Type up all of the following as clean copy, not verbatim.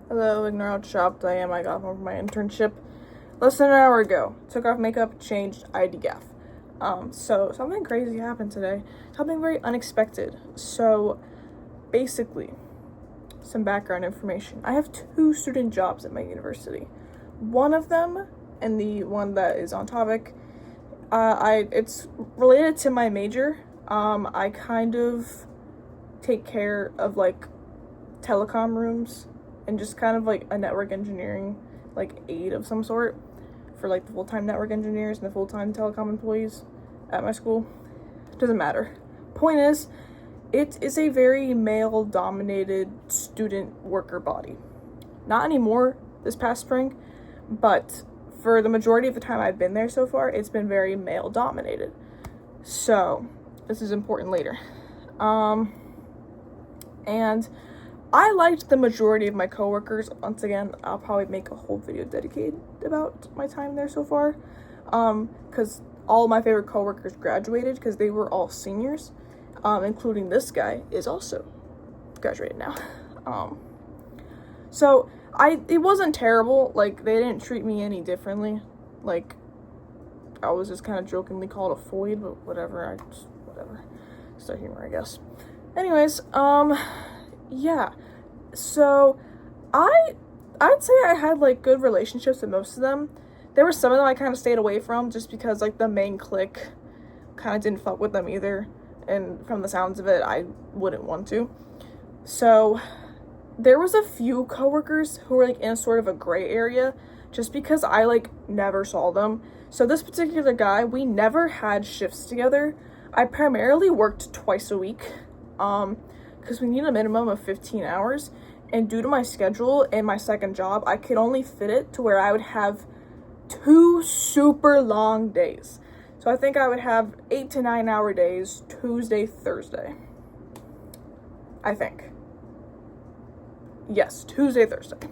Hello, ignore how chopped I am. I got home from my internship less than an hour ago. Took off makeup, changed, ID gaff. So something crazy happened today. Something very unexpected. So basically, some background information. I have 2 student jobs at my university. One of them, and the one that is on topic, it's related to my major. I kind of take care of like telecom rooms and just kind of like a network engineering like aid of some sort for like the full-time network engineers and the full-time telecom employees at my school. Doesn't matter. Point is, it is a very male dominated student worker body. Not anymore this past spring, but for the majority of the time I've been there so far, it's been very male dominated. So this is important later. And I liked the majority of my coworkers. Once again, I'll probably make a whole video dedicated about my time there so far. Because all my favorite coworkers graduated because they were all seniors. Including this guy is also graduated now. So it wasn't terrible. Like, they didn't treat me any differently. Like, I was just kind of jokingly called a foid, but whatever. Whatever. It's their humor, I guess. Anyways, yeah. So I'd say I had like good relationships with most of them. There were some of them I kind of stayed away from just because like the main clique kind of didn't fuck with them either. And from the sounds of it, I wouldn't want to. So there was a few coworkers who were like in sort of a gray area just because I like never saw them. So this particular guy, we never had shifts together. I primarily worked twice a week because we need a minimum of 15 hours. And due to my schedule and my second job, I could only fit it to where I would have 2 super long days. So I think I would have 8 to 9 hour days, Tuesday, Thursday. I think. Yes, Tuesday, Thursday.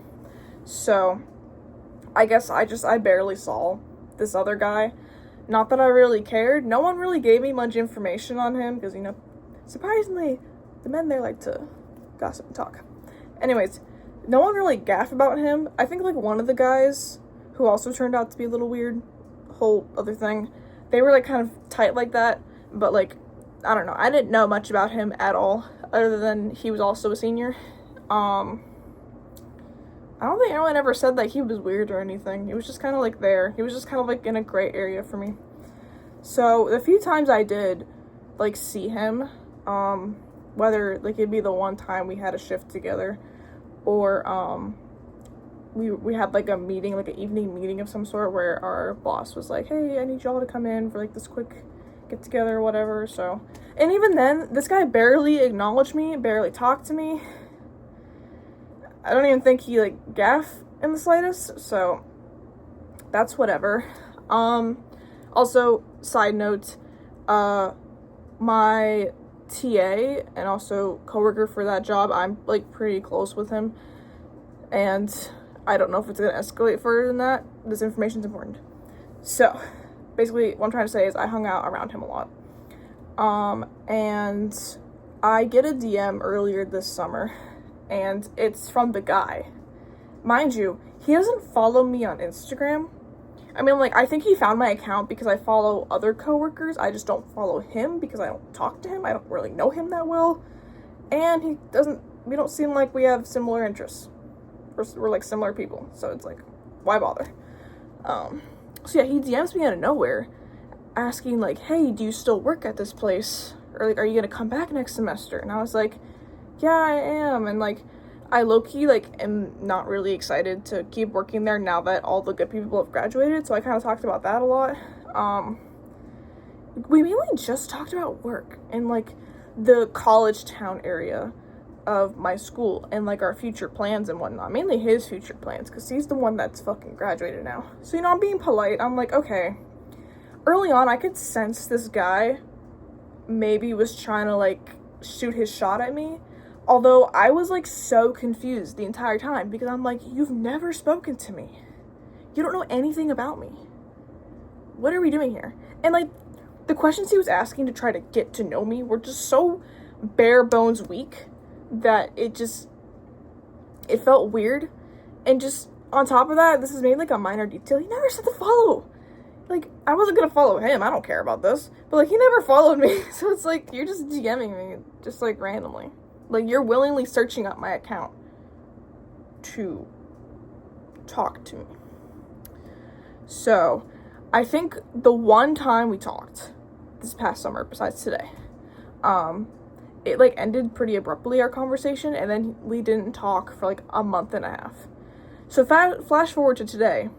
So I guess I barely saw this other guy. Not that I really cared. No one really gave me much information on him because, surprisingly, the men there like to gossip and talk. Anyways, no one really gaffed about him. I think like one of the guys who also turned out to be a little weird, whole other thing, they were like kind of tight like that, but like, I don't know. I didn't know much about him at all, other than he was also a senior. I don't think anyone ever said that he was weird or anything. He was just kind of like there. He was just kind of like in a gray area for me. So the few times I did like see him, whether like it'd be the one time we had a shift together or we had like a meeting, like an evening meeting of some sort where our boss was like, hey, I need y'all to come in for like this quick get together or whatever. So, and even then, this guy barely acknowledged me, barely talked to me. I don't even think he like gaffed in the slightest, so that's whatever. Also, side note, my TA and also coworker for that job, I'm like pretty close with him, and I don't know if it's gonna escalate further than that. This information's important. So basically what I'm trying to say is I hung out around him a lot. And I get a DM earlier this summer, and it's from the guy. Mind you, he doesn't follow me on Instagram. I mean, like, I think he found my account because I follow other coworkers. I just don't follow him because I don't talk to him. I don't really know him that well. And we don't seem like we have similar interests. We're like similar people. So it's like, why bother? So yeah, he DMs me out of nowhere asking like, hey, do you still work at this place? Or like, are you gonna come back next semester? And I was like, yeah, I am. And like, I low-key like am not really excited to keep working there now that all the good people have graduated. So I kind of talked about that a lot. We mainly just talked about work and like the college town area of my school and like our future plans and whatnot. Mainly his future plans because he's the one that's fucking graduated now. So I'm being polite. I'm like, okay. Early on, I could sense this guy maybe was trying to like shoot his shot at me. Although I was like so confused the entire time because I'm like, you've never spoken to me. You don't know anything about me. What are we doing here? And like the questions he was asking to try to get to know me were just so bare bones weak that it felt weird. And just on top of that, this is maybe like a minor detail. He never said to follow. Like, I wasn't gonna follow him. I don't care about this. But, like, he never followed me. So it's like, you're just DMing me, just, like, randomly. Like, you're willingly searching up my account to talk to me. So, I think the one time we talked this past summer, besides today, it, like, ended pretty abruptly, our conversation, and then we didn't talk for, like, a month and a half. So, flash forward to today.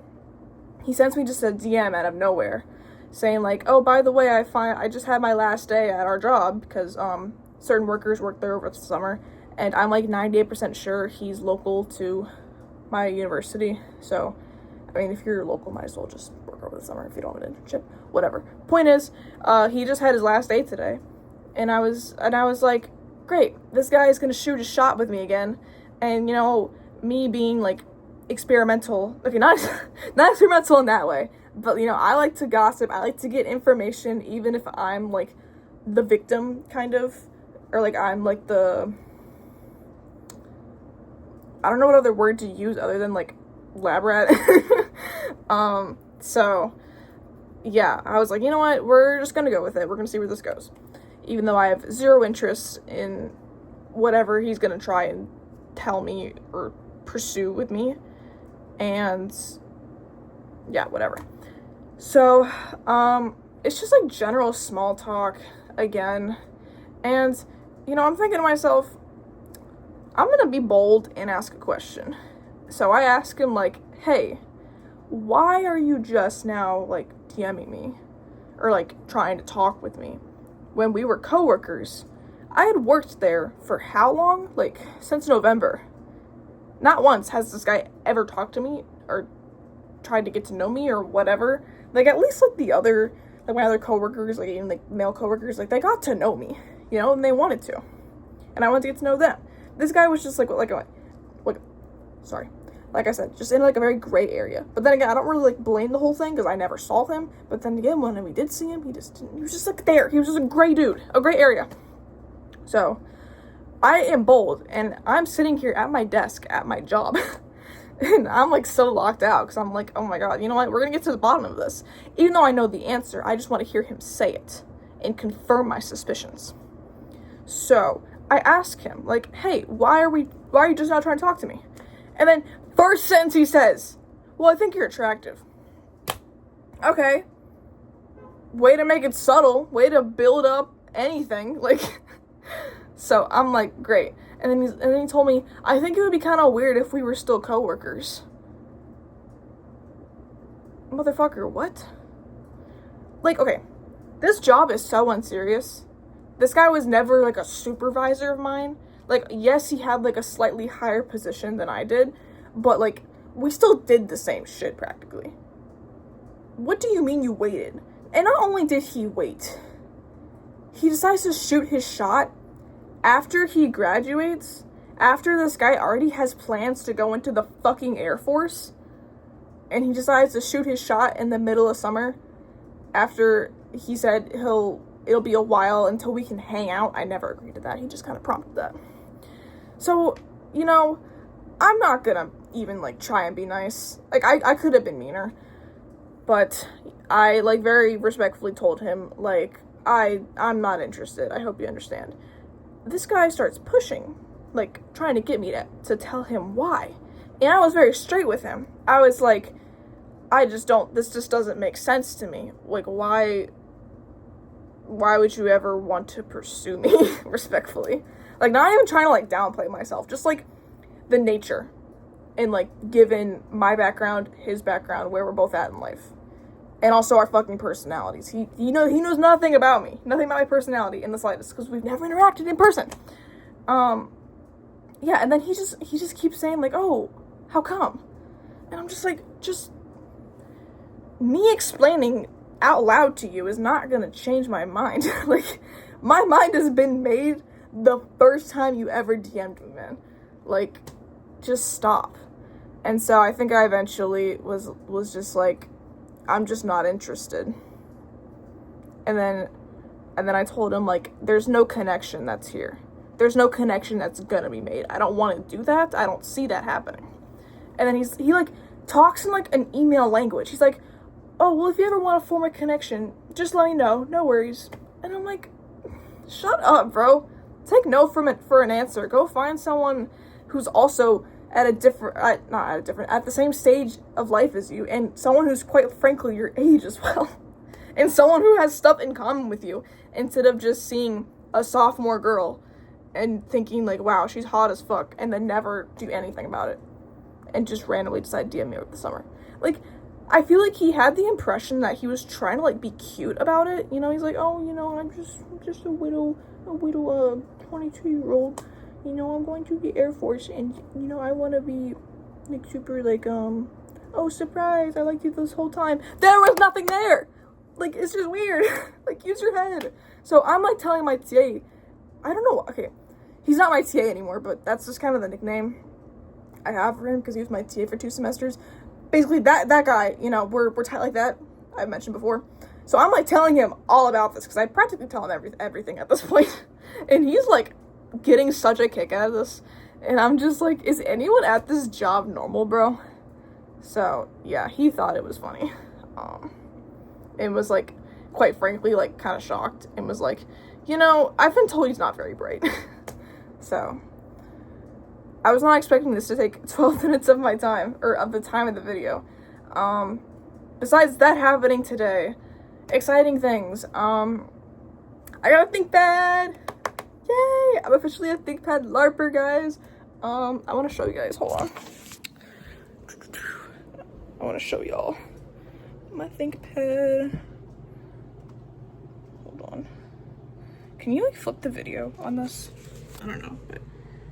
He sends me just a DM out of nowhere saying, like, oh, by the way, I just had my last day at our job because certain workers work there over the summer, and I'm like 98% sure he's local to my university. So, I mean, if you're local, might as well just work over the summer if you don't have an internship. Whatever. Point is, he just had his last day today, and I was like, great, this guy is gonna shoot a shot with me again, and you know, me being like experimental, okay, not experimental in that way, but you know, I like to gossip, I like to get information, even if I'm like the victim, kind of, or like I'm like the, I don't know what other word to use other than like lab rat. So yeah, I was like, you know what, we're just gonna go with it, we're gonna see where this goes, even though I have zero interest in whatever he's gonna try and tell me or pursue with me. And yeah, whatever. So it's just like general small talk again, and you know, I'm thinking to myself, I'm gonna be bold and ask a question. So I ask him, like, hey, why are you just now like DMing me or like trying to talk with me when we were coworkers? I had worked there for how long? Like, since November. Not once has this guy ever talked to me or tried to get to know me or whatever. Like, at least, like, my other coworkers, like, even, like, male coworkers, like, they got to know me, you know, and they wanted to. And I wanted to get to know them. This guy was just, like, sorry. Like I said, just in, like, a very gray area. But then again, I don't really, like, blame the whole thing because I never saw him. But then again, when we did see him, he was just, like, there. He was just a gray dude. A gray area. So, I am bold, and I'm sitting here at my desk at my job, and I'm, like, so locked out, because I'm like, oh my god, you know what, we're gonna get to the bottom of this. Even though I know the answer, I just want to hear him say it, and confirm my suspicions. So, I ask him, like, hey, why are you just not trying to talk to me? And then, first sentence he says, well, I think you're attractive. Okay. Way to make it subtle, way to build up anything, like... So I'm like, great. And then he told me, I think it would be kind of weird if we were still coworkers. Motherfucker, what? Like, okay, this job is so unserious. This guy was never like a supervisor of mine. Like, yes, he had like a slightly higher position than I did, but like, we still did the same shit practically. What do you mean you waited? And not only did he wait, he decides to shoot his shot after he graduates, after this guy already has plans to go into the fucking Air Force, and he decides to shoot his shot in the middle of summer, after he said it'll be a while until we can hang out. I never agreed to that. He just kind of prompted that. So, you know, I'm not gonna even, like, try and be nice. Like, I could have been meaner, but I, like, very respectfully told him, like, I'm not interested. I hope you understand. This guy starts pushing, like, trying to get me to tell him why. And I was very straight with him. I was like, this just doesn't make sense to me. Like, why would you ever want to pursue me, respectfully? Like, not even trying to, like, downplay myself, just, like, the nature. And, like, given my background, his background, where we're both at in life. And also our fucking personalities. He knows nothing about me. Nothing about my personality in the slightest. Because we've never interacted in person. Yeah, and then he just keeps saying, like, oh, how come? And I'm just like, me explaining out loud to you is not gonna change my mind. Like, my mind has been made the first time you ever DM'd me, man. Like, just stop. And so I think I eventually was just like, I'm just not interested. And then I told him, like, there's no connection that's here. There's no connection that's gonna be made. I don't want to do that. I don't see that happening. And then he like talks in like an email language. He's like, oh, well, if you ever want to form a connection, just let me know. No worries. And I'm like, shut up, bro. Take no from it for an answer. Go find someone who's also at a different, not at a different, at the same stage of life as you, and someone who's quite frankly your age as well. And someone who has stuff in common with you, instead of just seeing a sophomore girl and thinking like, wow, she's hot as fuck, and then never do anything about it. And just randomly decide to DM me over the summer. Like, I feel like he had the impression that he was trying to like be cute about it. You know, he's like, oh, you know, I'm just a widow 22-year-old. You know, I'm going to the Air Force, and you know, I want to be like super like oh, surprise, I liked you this whole time. There was nothing there. Like, it's just weird. Like, use your head. So I'm like telling my TA, I don't know, okay, he's not my TA anymore, but that's just kind of the nickname I have for him because he was my TA for 2 semesters. Basically, that guy, you know, we're tight like that, I've mentioned before. So I'm like telling him all about this because I practically tell him everything at this point. And he's like getting such a kick out of this. And I'm just like, is anyone at this job normal, bro? So yeah, he thought it was funny. And was like, quite frankly, like kind of shocked and was like, you know, I've been told he's not very bright. So I was not expecting this to take 12 minutes of my time, or of the time of the video. Besides that happening today, exciting things. I got a ThinkPad. Yay! I'm officially a ThinkPad LARPer, guys. I want to show you guys. Hold on. I want to show y'all my ThinkPad. Hold on. Can you like flip the video on this? I don't know, but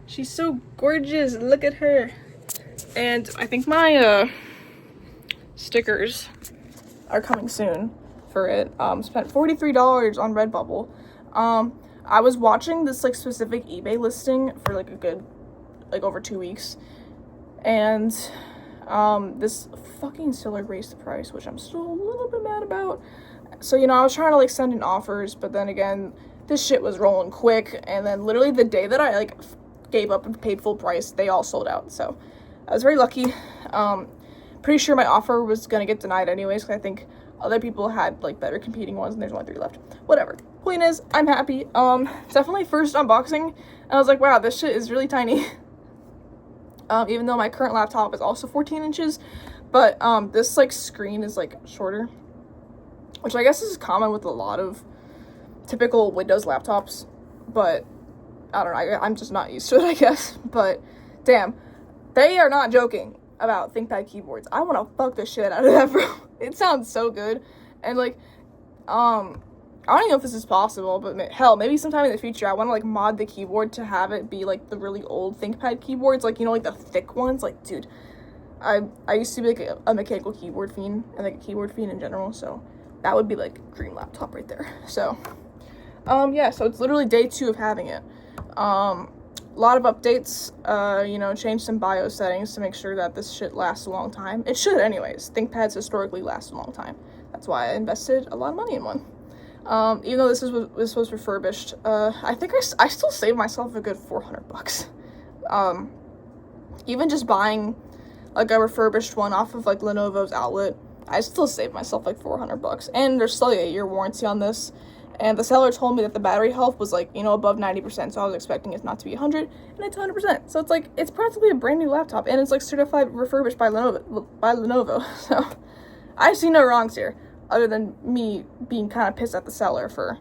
she's so gorgeous. Look at her. And I think my stickers are coming soon for it. Spent $43 on Redbubble. I was watching this like specific eBay listing for like a good like over 2 weeks, and this fucking seller raised the price, which I'm still a little bit mad about. So, you know, I was trying to like send in offers, but then again, this shit was rolling quick, and then literally the day that I like gave up and paid full price, they all sold out. So I was very lucky. Pretty sure my offer was gonna get denied anyways, because I think other people had like better competing ones, and there's only 3 left. Whatever. Point is, I'm happy. Definitely first unboxing, and I was like, wow, this shit is really tiny. Even though my current laptop is also 14 inches, but this like screen is like shorter, which I guess is common with a lot of typical Windows laptops, but I don't know, I'm just not used to it, I guess. But damn, they are not joking about ThinkPad keyboards. I want to fuck the shit out of that, bro. It sounds so good. And like, I don't even know if this is possible, but hell, maybe sometime in the future I want to like mod the keyboard to have it be like the really old ThinkPad keyboards, like, you know, like the thick ones. Like, dude, I used to be like a mechanical keyboard fiend, and like a keyboard fiend in general, so that would be like dream laptop right there. So yeah, so it's literally day 2 of having it. A lot of updates, you know, changed some BIOS settings to make sure that this shit lasts a long time. It should anyways. ThinkPads historically last a long time. That's why I invested a lot of money in one. Even though this was refurbished, I think I still saved myself a good $400. Even just buying like a refurbished one off of like Lenovo's outlet, I still saved myself like $400. And there's still a 8-year warranty on this. And the seller told me that the battery health was like, you know, above 90%, so I was expecting it not to be 100, and it's 100%. So it's like, it's practically a brand new laptop, and it's like certified refurbished by Lenovo. So I see no wrongs here, other than me being kind of pissed at the seller for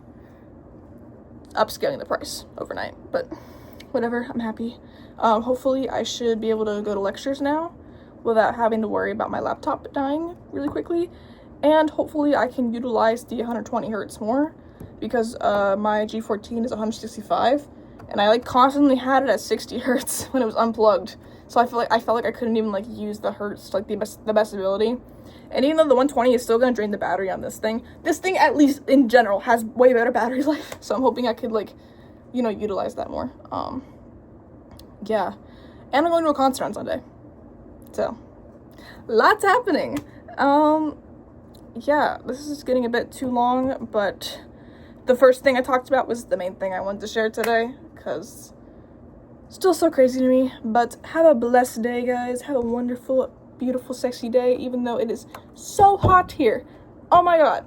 upscaling the price overnight. But whatever, I'm happy. Hopefully I should be able to go to lectures now without having to worry about my laptop dying really quickly, and hopefully I can utilize the 120 hertz more, because my G14 is 165, and I like constantly had it at 60 hertz when it was unplugged. So I felt like I couldn't even like use the hertz to, like the best ability. And even though the 120 is still gonna drain the battery on this thing at least in general has way better battery life. So I'm hoping I could like, you know, utilize that more. Yeah, and I'm going to a concert on Sunday. So lots happening. Yeah, this is getting a bit too long, but the first thing I talked about was the main thing I wanted to share today, because Still so crazy to me, but have a blessed day, guys. Have a wonderful, beautiful, sexy day, even though it is so hot here. Oh my god.